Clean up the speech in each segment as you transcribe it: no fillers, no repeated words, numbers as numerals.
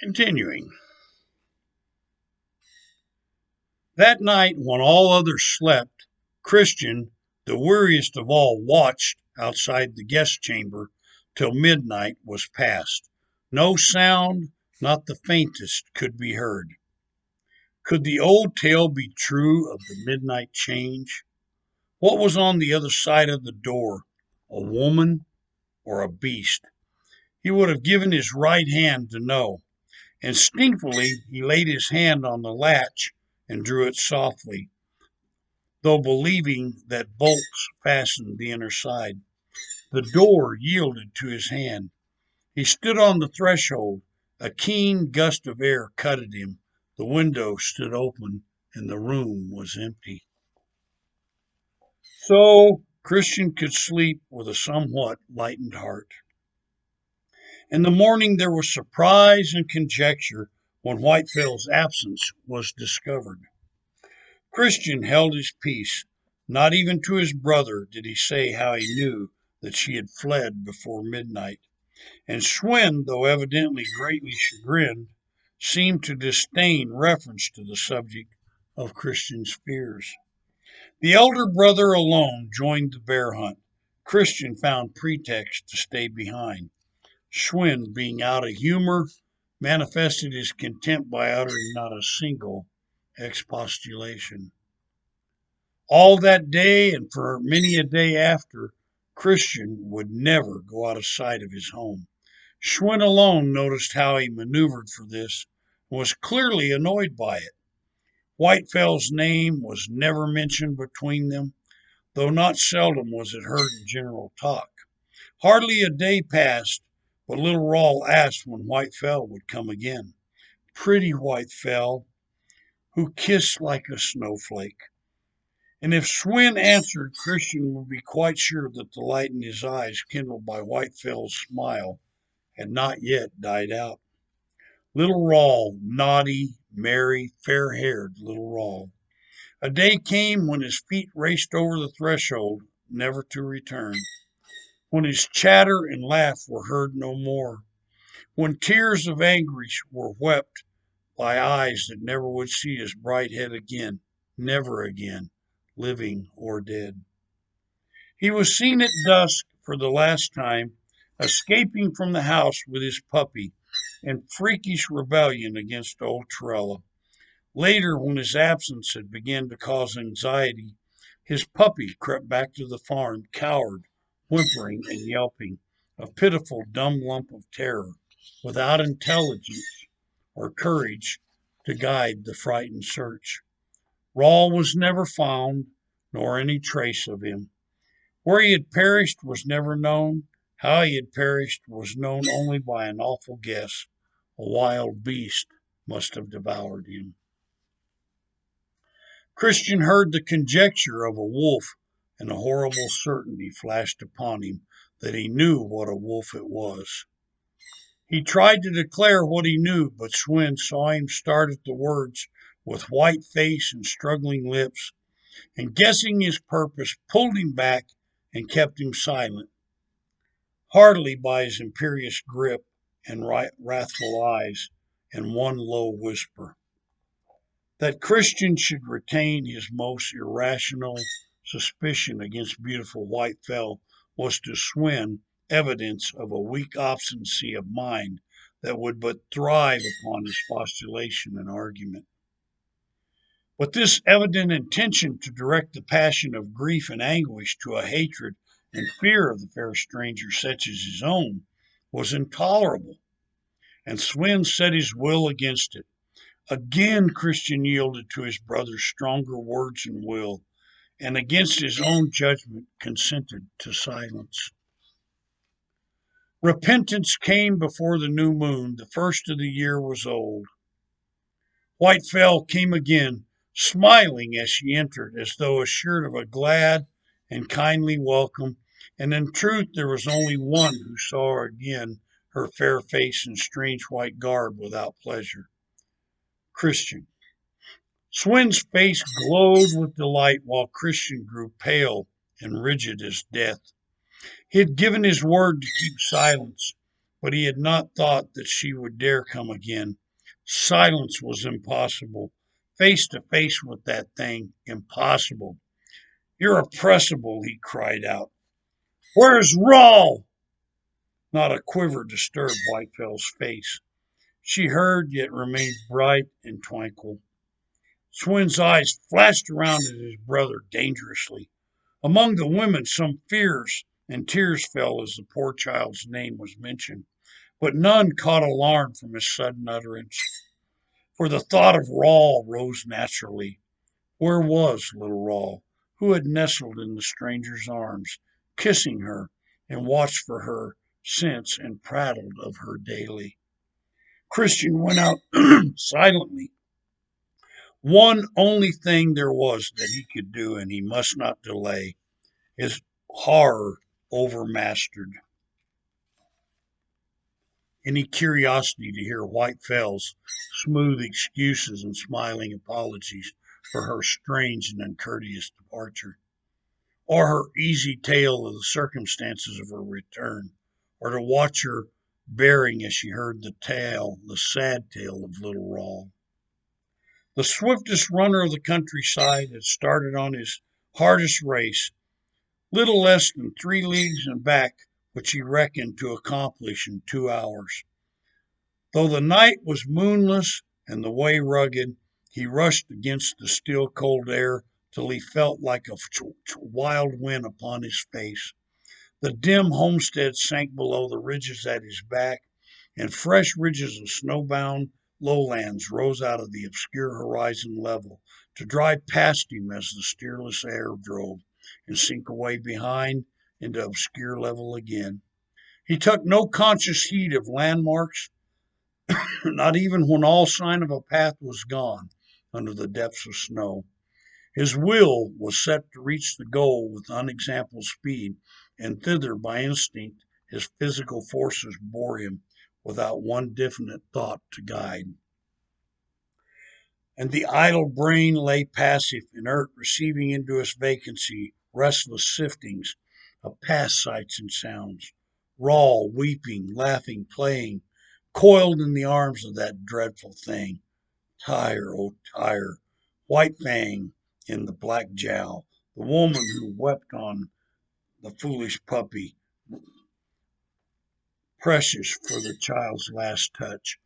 Continuing. That night, when all others slept, Christian, the weariest of all, watched outside the guest chamber till midnight was past. No sound, not the faintest, could be heard. Could the old tale be true of the midnight change? What was on the other side of the door? A woman or a beast? He would have given his right hand to know. Instinctively, he laid his hand on the latch and drew it softly, though believing that bolts fastened the inner side. The door yielded to his hand. He stood on the threshold. A keen gust of air cut at him. The window stood open, and the room was empty. So Christian could sleep with a somewhat lightened heart. In the morning there was surprise and conjecture when Whitefell's absence was discovered. Christian held his peace. Not even to his brother did he say how he knew that she had fled before midnight. And Schwinn, though evidently greatly chagrined, seemed to disdain reference to the subject of Christian's fears. The elder brother alone joined the bear hunt. Christian found pretext to stay behind. Schwinn, being out of humor, manifested his contempt by uttering not a single expostulation. All that day and for many a day after, Christian would never go out of sight of his home. Schwinn alone noticed how he maneuvered for this and was clearly annoyed by it. Whitefell's name was never mentioned between them, though not seldom was it heard in general talk. Hardly a day passed but little Rawl asked when Whitefell would come again. Pretty Whitefell, who kissed like a snowflake. And if Schwinn answered, Christian would be quite sure that the light in his eyes kindled by Whitefell's smile had not yet died out. Little Rawl, naughty, merry, fair-haired little Rawl. A day came when his feet raced over the threshold, never to return. When his chatter and laugh were heard no more. When tears of anguish were wept by eyes that never would see his bright head again, never again, living or dead. He was seen at dusk for the last time, escaping from the house with his puppy in freakish rebellion against old Torella. Later, when his absence had begun to cause anxiety, his puppy crept back to the farm, cowed, whimpering and yelping, a pitiful dumb lump of terror, without intelligence or courage to guide the frightened search. Rawl was never found, nor any trace of him. Where he had perished was never known. How he had perished was known only by an awful guess. A wild beast must have devoured him. Christian heard the conjecture of a wolf, and a horrible certainty flashed upon him that he knew what a wolf it was. He tried to declare what he knew, but Schwinn saw him start at the words with white face and struggling lips, and guessing his purpose, pulled him back and kept him silent, hardly by his imperious grip and wrathful eyes, and one low whisper. That Christian should retain his most irrational suspicion against beautiful Whitefell was to Schwinn evidence of a weak obstinacy of mind that would but thrive upon expostulation and argument. But this evident intention to direct the passion of grief and anguish to a hatred and fear of the fair stranger such as his own was intolerable, and Schwinn set his will against it. Again Christian yielded to his brother's stronger words and will, and against his own judgment consented to silence. Repentance came before the new moon. The first of the year was old. Whitefell came again, smiling as she entered, as though assured of a glad and kindly welcome, and in truth there was only one who saw her again, her fair face and strange white garb, without pleasure. Christian. Schwinn's face glowed with delight, while Christian grew pale and rigid as death. He had given his word to keep silence, but he had not thought that she would dare come again. Silence was impossible. Face to face with that thing, impossible. Irrepressible, he cried out. Where's Rawl? Not a quiver disturbed Whitefell's face. She heard, yet remained bright and tranquil. Swin's eyes flashed around at his brother dangerously. Among the women, some fears and tears fell as the poor child's name was mentioned, but none caught alarm from his sudden utterance. For the thought of Rawl rose naturally. Where was little Rawl, who had nestled in the stranger's arms, kissing her and watched for her since and prattled of her daily? Christian went out silently. One only thing there was that he could do, and he must not delay. His horror overmastered any curiosity to hear Whitefell's smooth excuses and smiling apologies for her strange and uncourteous departure, or her easy tale of the circumstances of her return, or to watch her bearing as she heard the sad tale of little Rawl. The swiftest runner of the countryside had started on his hardest race, little less than 3 leagues and back, which he reckoned to accomplish in 2 hours. Though the night was moonless and the way rugged, he rushed against the still cold air till he felt like a wild wind upon his face. The dim homestead sank below the ridges at his back, and fresh ridges of snowbound lowlands rose out of the obscure horizon level to drive past him as the steerless air drove, and sink away behind into obscure level again. He took no conscious heed of landmarks, not even when all sign of a path was gone under the depths of snow. His will was set to reach the goal with unexampled speed, and thither by instinct his physical forces bore him without one definite thought to guide. And the idle brain lay passive, inert, receiving into its vacancy restless siftings of past sights and sounds. Rawl, weeping, laughing, playing, coiled in the arms of that dreadful thing. Tyre, oh Tyre, White Fang in the black jowl, the woman who wept on the foolish puppy, precious for the child's last touch.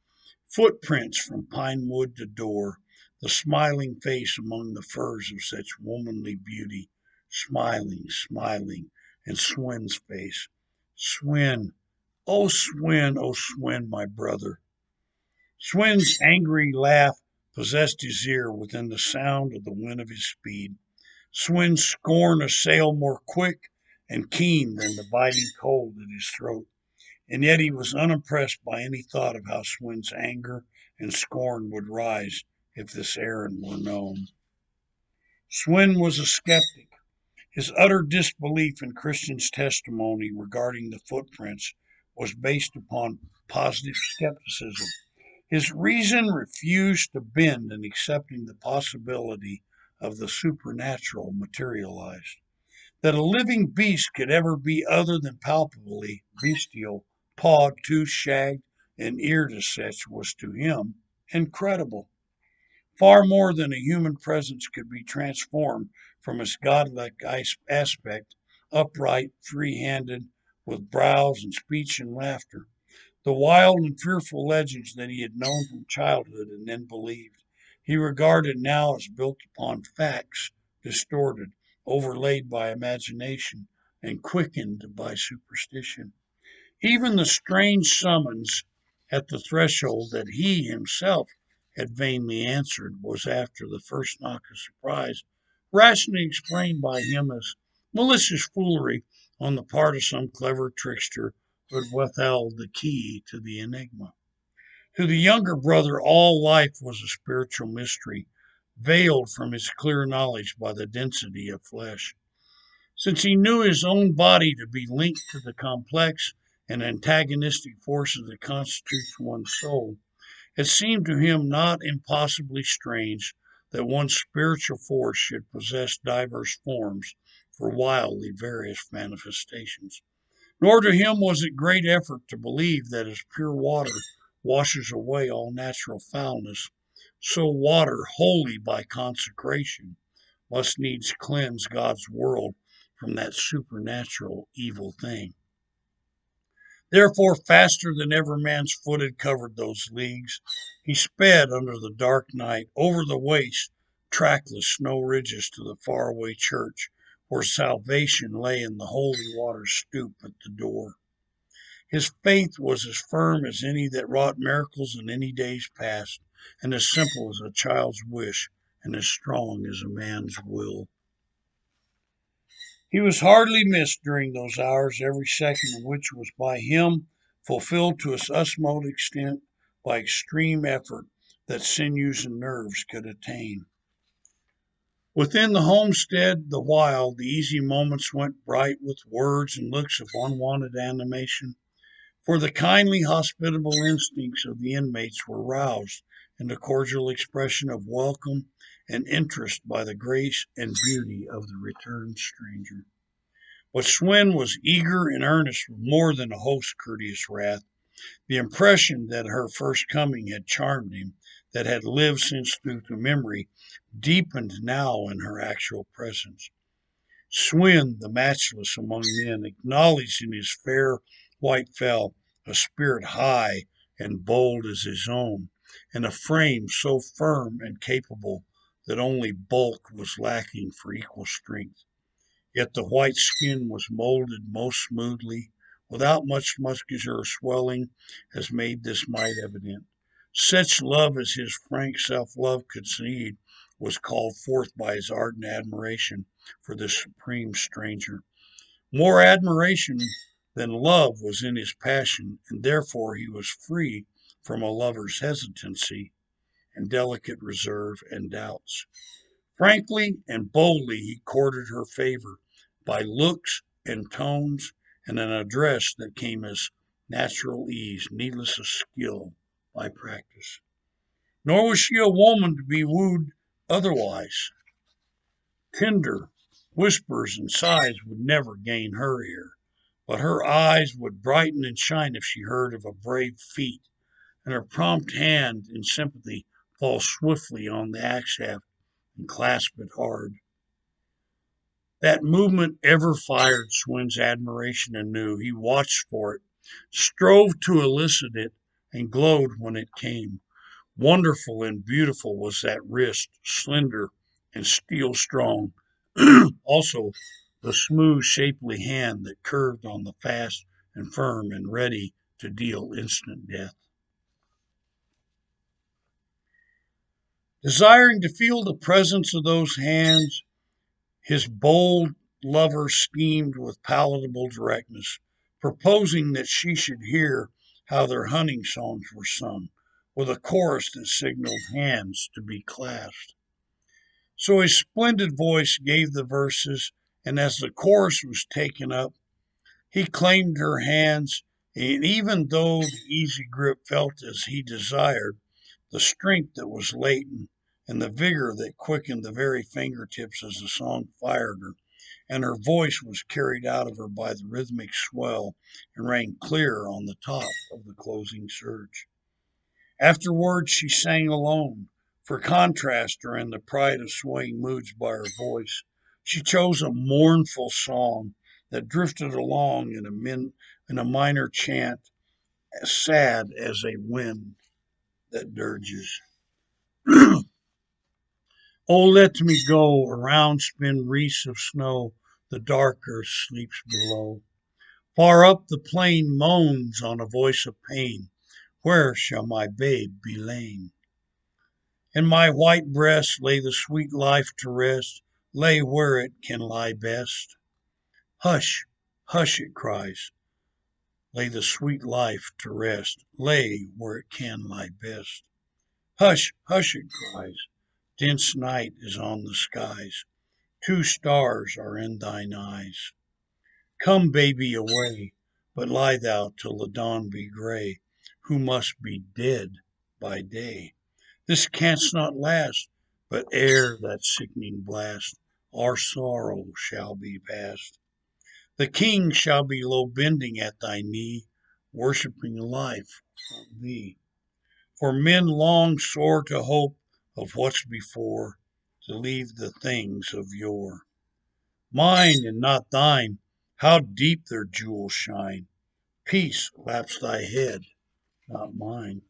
Footprints from pine wood to door, the smiling face among the firs of such womanly beauty, smiling, smiling, and Swin's face. Swin, oh Swin, my brother. Swin's angry laugh possessed his ear within the sound of the wind of his speed. Swin's scorn assailed more quick and keen than the biting cold at his throat, and yet he was unimpressed by any thought of how Swin's anger and scorn would rise if this errand were known. Swin was a skeptic. His utter disbelief in Christian's testimony regarding the footprints was based upon positive skepticism. His reason refused to bend in accepting the possibility of the supernatural materialized. That a living beast could ever be other than palpably bestial, pawed, tooth shagged, and eared as such was to him incredible. Far more than a human presence could be transformed from its godlike aspect, upright, free-handed, with brows and speech and laughter. The wild and fearful legends that he had known from childhood and then believed, he regarded now as built upon facts, distorted, overlaid by imagination, and quickened by superstition. Even the strange summons at the threshold that he himself had vainly answered was, after the first knock of surprise, rationally explained by him as malicious foolery on the part of some clever trickster who had withheld the key to the enigma. To the younger brother, all life was a spiritual mystery, veiled from his clear knowledge by the density of flesh. Since he knew his own body to be linked to the complex and antagonistic forces that constitute one's soul, it seemed to him not impossibly strange that one spiritual force should possess diverse forms for wildly various manifestations. Nor to him was it great effort to believe that as pure water washes away all natural foulness, so water, holy by consecration, must needs cleanse God's world from that supernatural evil thing. Therefore, faster than ever man's foot had covered those leagues, he sped under the dark night over the waste, trackless snow ridges to the faraway church, where salvation lay in the holy water stoop at the door. His faith was as firm as any that wrought miracles in any days past, and as simple as a child's wish, and as strong as a man's will. He was hardly missed during those hours, every second of which was by him fulfilled to its utmost extent by extreme effort that sinews and nerves could attain. Within the homestead, the while, the easy moments went bright with words and looks of unwonted animation, for the kindly, hospitable instincts of the inmates were roused into cordial expression of welcome and interest by the grace and beauty of the returned stranger. But Swin was eager and earnest with more than a host's courteous wrath. The impression that her first coming had charmed him, that had lived since through memory, deepened now in her actual presence. Swin, the matchless among men, acknowledged in his fair white fell a spirit high and bold as his own, and a frame so firm and capable that only bulk was lacking for equal strength. Yet the white skin was molded most smoothly, without much muscular swelling, as made this might evident. Such love as his frank self-love could concede was called forth by his ardent admiration for this supreme stranger. More admiration than love was in his passion, and therefore he was free from a lover's hesitancy and delicate reserve and doubts. Frankly and boldly he courted her favor by looks and tones and an address that came as natural ease, needless of skill by practice. Nor was she a woman to be wooed otherwise. Tender whispers and sighs would never gain her ear, but her eyes would brighten and shine if she heard of a brave feat, and her prompt hand in sympathy fall swiftly on the axe haft and clasp it hard. That movement ever fired Swin's admiration anew. He watched for it, strove to elicit it, and glowed when it came. Wonderful and beautiful was that wrist, slender and steel strong. Also, the smooth, shapely hand that curved on the fast and firm and ready to deal instant death. Desiring to feel the presence of those hands, his bold lover schemed with palatable directness, proposing that she should hear how their hunting songs were sung, with a chorus that signaled hands to be clasped. So his splendid voice gave the verses, and as the chorus was taken up, he claimed her hands, and even though the easy grip felt as he desired, the strength that was latent, and the vigor that quickened the very fingertips as the song fired her, and her voice was carried out of her by the rhythmic swell and rang clear on the top of the closing surge. Afterwards she sang alone, for contrast or in the pride of swaying moods by her voice. She chose a mournful song that drifted along in a minor chant, as sad as a wind that dirges. Oh, let me go, around spin wreaths of snow, the dark earth sleeps below. Far up the plain moans on a voice of pain, where shall my babe be lain? In my white breast lay the sweet life to rest, lay where it can lie best. Hush, hush, it cries, lay the sweet life to rest, lay where it can lie best. Hush, hush, it cries, dense night is on the skies, 2 stars are in thine eyes. Come, baby, away, but lie thou till the dawn be gray, who must be dead by day. This canst not last, but ere that sickening blast, our sorrow shall be past. The king shall be low bending at thy knee, worshipping life from thee. For men long sore to hope of what's before, to leave the things of yore. Mine and not thine, how deep their jewels shine. Peace laps thy head, not mine.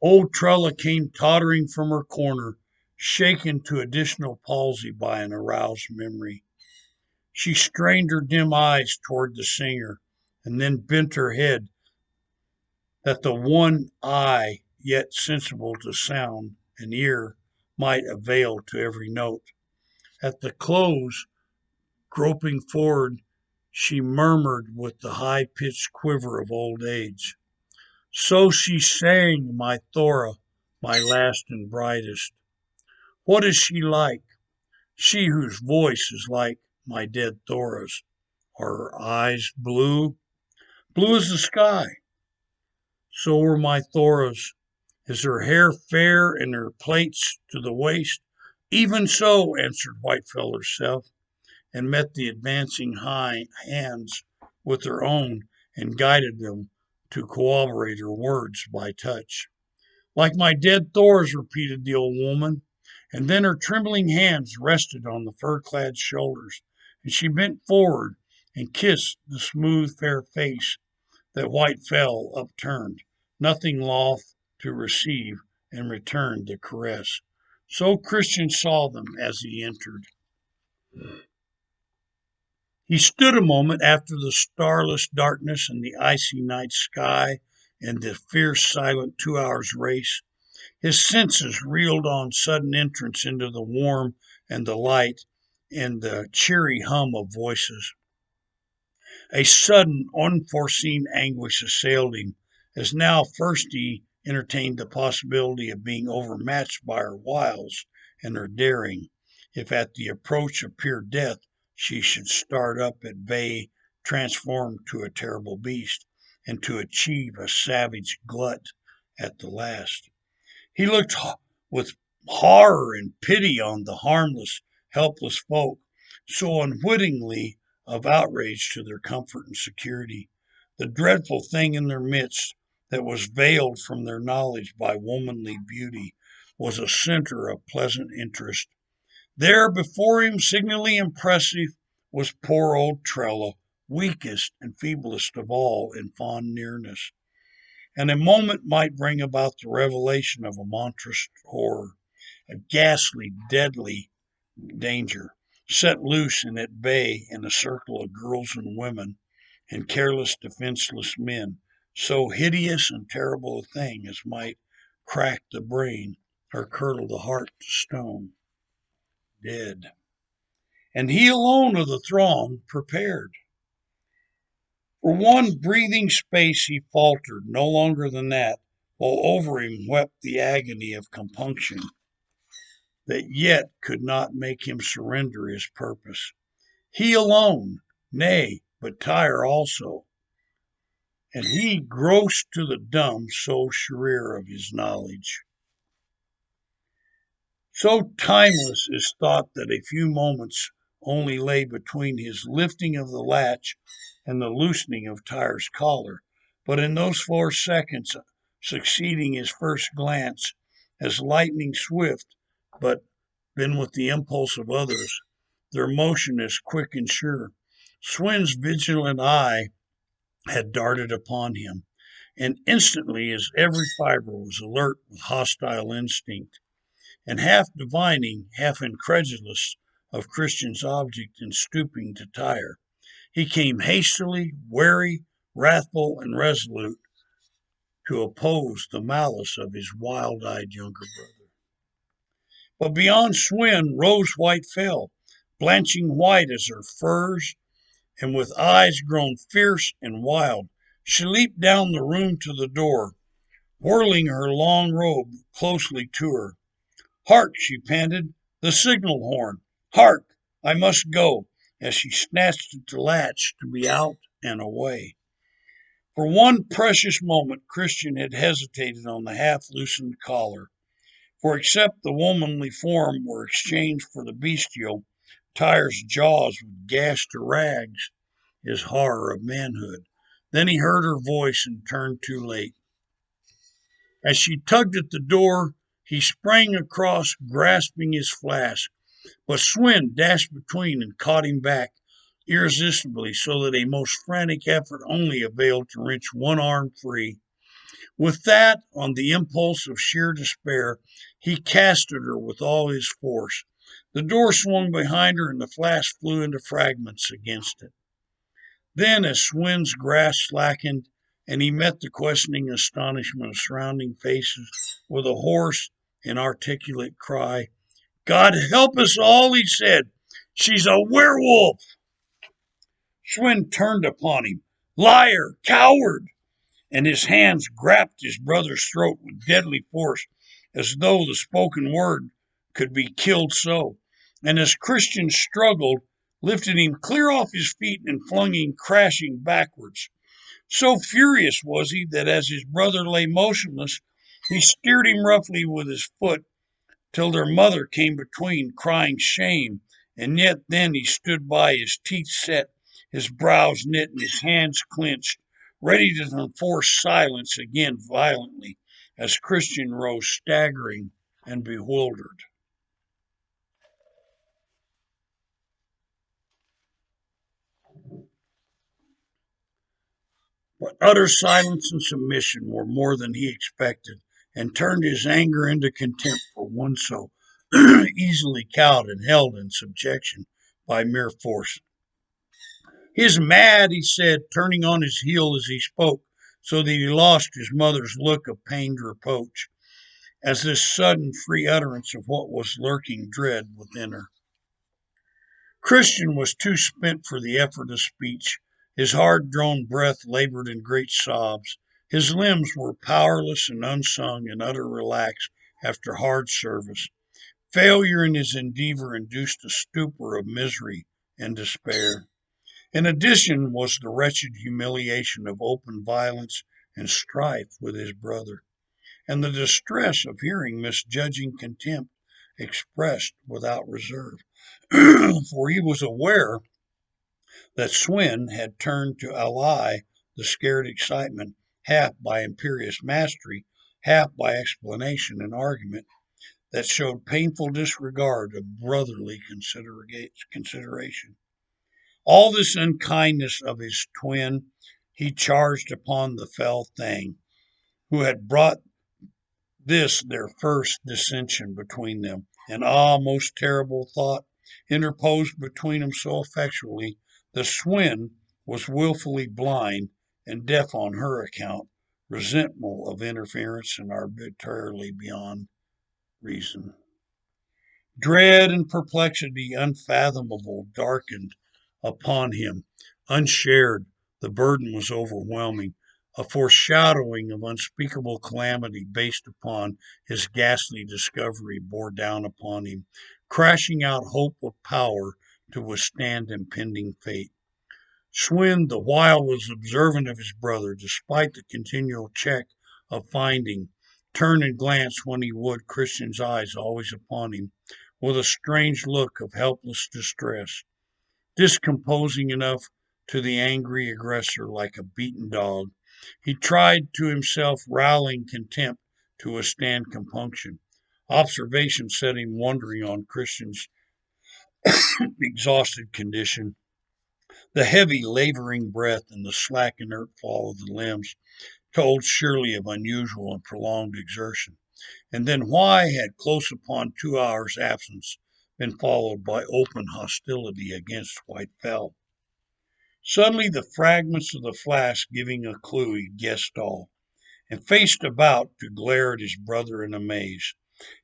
Old Trella came tottering from her corner, shaken to additional palsy by an aroused memory. She strained her dim eyes toward the singer, and then bent her head that the one eye, yet sensible to sound, and ear might avail to every note. At the close, groping forward, she murmured with the high pitched quiver of old age. So she sang, my Thora, my last and brightest. What is she like? She whose voice is like my dead Thora's. Are her eyes blue? Blue as the sky. So were my Thora's. Is her hair fair and her plaits to the waist? Even so, answered Whitefell herself, and met the advancing high hands with her own and guided them to corroborate her words by touch. Like my dead Thor's, repeated the old woman, and then her trembling hands rested on the fur-clad shoulders, and she bent forward and kissed the smooth, fair face that Whitefell upturned, nothing loth to receive and return the caress. So Christian saw them as he entered. He stood a moment after the starless darkness and the icy night sky and the fierce silent 2 hours race. His senses reeled on sudden entrance into the warm and the light and the cheery hum of voices. A sudden, unforeseen anguish assailed him, as now first he entertained the possibility of being overmatched by her wiles and her daring, if at the approach of pure death she should start up at bay, transformed to a terrible beast, and to achieve a savage glut at the last. He looked with horror and pity on the harmless, helpless folk, so unwittingly of outrage to their comfort and security. The dreadful thing in their midst that was veiled from their knowledge by womanly beauty was a center of pleasant interest. There before him, signally impressive, was poor old Trella, weakest and feeblest of all in fond nearness. And a moment might bring about the revelation of a monstrous horror, a ghastly, deadly danger, set loose and at bay in a circle of girls and women and careless, defenseless men, so hideous and terrible a thing as might crack the brain or curdle the heart to stone. Dead. And he alone of the throng prepared. For one breathing space he faltered, no longer than that, while over him wept the agony of compunction that yet could not make him surrender his purpose. He alone, nay, but Tyre also, and he gross to the dumb, so sure of his knowledge. So timeless is thought that a few moments only lay between his lifting of the latch and the loosening of Tyre's collar, but in those 4 seconds succeeding his first glance, as lightning swift, but been with the impulse of others, their motion as quick and sure. Swin's vigilant eye had darted upon him, and instantly his every fiber was alert with hostile instinct, and half divining, half incredulous of Christian's object in stooping to Tyre, he came hastily, wary, wrathful, and resolute to oppose the malice of his wild-eyed younger brother. But beyond Swin, Rose White fell, blanching white as her furs, and with eyes grown fierce and wild, she leaped down the room to the door, whirling her long robe closely to her. Hark, she panted, the signal horn. Hark, I must go, as she snatched at the latch to be out and away. For one precious moment, Christian had hesitated on the half-loosened collar, for except the womanly form were exchanged for the bestial, Tyre's jaws would gash to rags his horror of manhood. Then he heard her voice and turned too late. As she tugged at the door, he sprang across, grasping his flask. But Swin dashed between and caught him back irresistibly, so that a most frantic effort only availed to wrench one arm free. With that, on the impulse of sheer despair, he cast at her with all his force. The door swung behind her, and the flask flew into fragments against it. Then, as Swin's grasp slackened, and he met the questioning astonishment of surrounding faces with a hoarse, inarticulate cry, "God help us all," he said. "She's a werewolf!" Swin turned upon him. "Liar! Coward!" And his hands grasped his brother's throat with deadly force, as though the spoken word could be killed so. And as Christian struggled, lifted him clear off his feet and flung him crashing backwards. So furious was he that as his brother lay motionless, he steered him roughly with his foot till their mother came between, crying shame, and yet then he stood by, his teeth set, his brows knit, and his hands clenched, ready to enforce silence again violently, as Christian rose staggering and bewildered. But utter silence and submission were more than he expected, and turned his anger into contempt for one so easily cowed and held in subjection by mere force. "He's mad," he said, turning on his heel as he spoke, so that he lost his mother's look of pained reproach, as this sudden free utterance of what was lurking dread within her. Christian was too spent for the effort of speech. His hard-drawn breath labored in great sobs. His limbs were powerless and unsung and utter relax after hard service. Failure in his endeavor induced a stupor of misery and despair. In addition was the wretched humiliation of open violence and strife with his brother, and the distress of hearing misjudging contempt expressed without reserve. For he was aware that Swin had turned to allay the scared excitement, half by imperious mastery, half by explanation and argument, that showed painful disregard of brotherly consideration. All this unkindness of his twin he charged upon the fell thing, who had brought this their first dissension between them. And most terrible thought, interposed between them so effectually, the Swin was wilfully blind and deaf on her account, resentful of interference and arbitrarily beyond reason. Dread and perplexity unfathomable darkened upon him. Unshared, the burden was overwhelming. A foreshadowing of unspeakable calamity based upon his ghastly discovery bore down upon him, crashing out hope of power to withstand impending fate. Swin the while was observant of his brother, despite the continual check of finding, turn and glance when he would, Christian's eyes always upon him, with a strange look of helpless distress, discomposing enough to the angry aggressor like a beaten dog. He tried to himself rallying contempt to withstand compunction. Observation set him wondering on Christian's exhausted condition. The heavy, laboring breath and the slack, inert fall of the limbs told surely of unusual and prolonged exertion. And then why had close upon 2 hours' absence been followed by open hostility against White Fell? Suddenly the fragments of the flask giving a clue, he guessed all, and faced about to glare at his brother in amaze.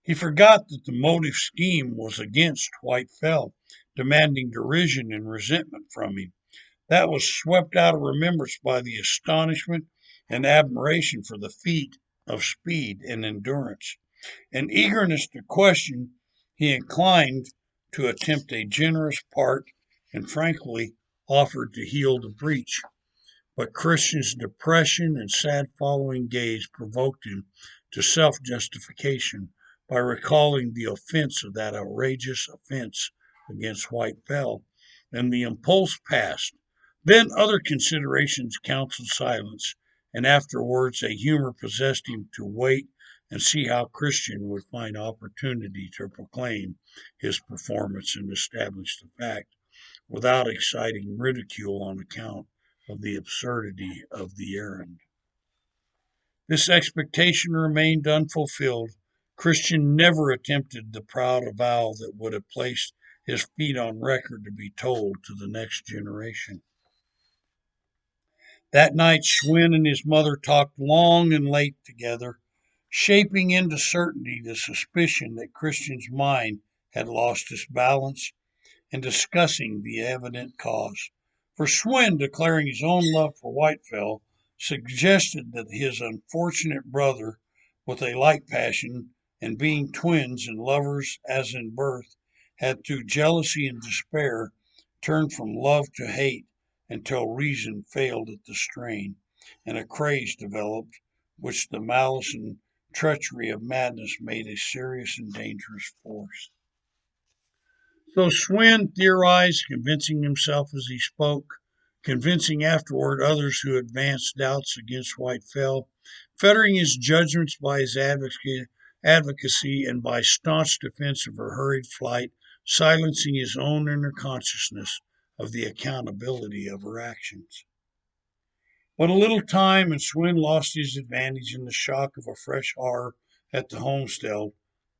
He forgot that the motive scheme was against White Fell, demanding derision and resentment from him. That was swept out of remembrance by the astonishment and admiration for the feat of speed and endurance. In eagerness to question, he inclined to attempt a generous part and frankly offered to heal the breach. But Christian's depression and sad following gaze provoked him to self justification by recalling the offense of that outrageous offense against White fell, and the impulse passed. Then other considerations counseled silence, and afterwards a humor possessed him to wait and see how Christian would find opportunity to proclaim his performance and establish the fact, without exciting ridicule on account of the absurdity of the errand. This expectation remained unfulfilled. Christian never attempted the proud avowal that would have placed his feat on record to be told to the next generation. That night, Schwinn and his mother talked long and late together, shaping into certainty the suspicion that Christian's mind had lost its balance and discussing the evident cause. For Schwinn, declaring his own love for Whitefell, suggested that his unfortunate brother, with a like passion, and being twins and lovers as in birth, had through jealousy and despair turned from love to hate until reason failed at the strain, and a craze developed, which the malice and treachery of madness made a serious and dangerous force. So Schwinn theorized, convincing himself as he spoke, convincing afterward others who advanced doubts against Whitefell, fettering his judgments by his advocacy and by staunch defense of her hurried flight, silencing his own inner consciousness of the accountability of her actions. But a little time, and Schwinn lost his advantage in the shock of a fresh horror at the homestead.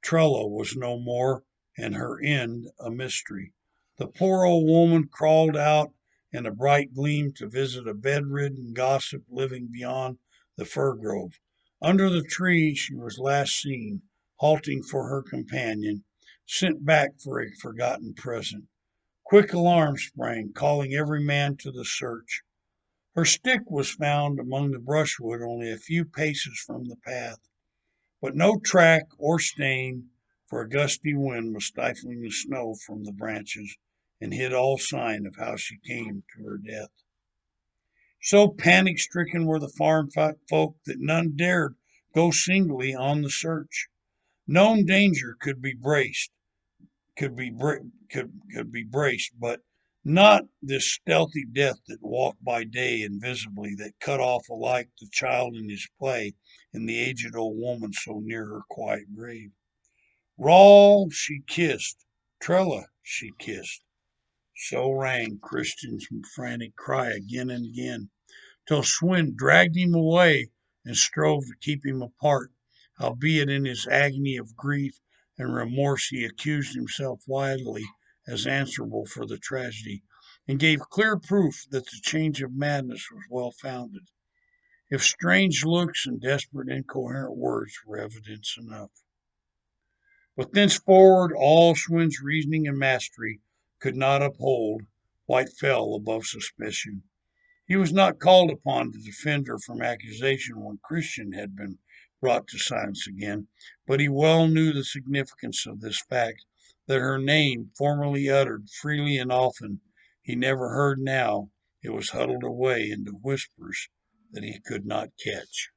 Trella was no more, and her end a mystery. The poor old woman crawled out in a bright gleam to visit a bedridden gossip living beyond the fir grove. Under the tree she was last seen, halting for her companion, sent back for a forgotten present. Quick alarm sprang, calling every man to the search. Her stick was found among the brushwood only a few paces from the path, but no track or stain, for a gusty wind was stifling the snow from the branches and hid all sign of how she came to her death. So panic stricken were the farm folk that none dared go singly on the search. Known danger could be braced, but not this stealthy death that walked by day invisibly, that cut off alike the child in his play and the aged old woman so near her quiet grave. Rawl she kissed, Trella she kissed. So rang Christian's frantic cry again and again, till Schwinn dragged him away and strove to keep him apart. Howbeit in his agony of grief and remorse he accused himself widely as answerable for the tragedy, and gave clear proof that the change of madness was well founded, if strange looks and desperate incoherent words were evidence enough. But thenceforward all Schwinn's reasoning and mastery could not uphold Whitefell above suspicion. He was not called upon to defend her from accusation when Christian had been brought to silence again, but he well knew the significance of this fact, that her name, formerly uttered freely and often, he never heard now. It was huddled away into whispers that he could not catch.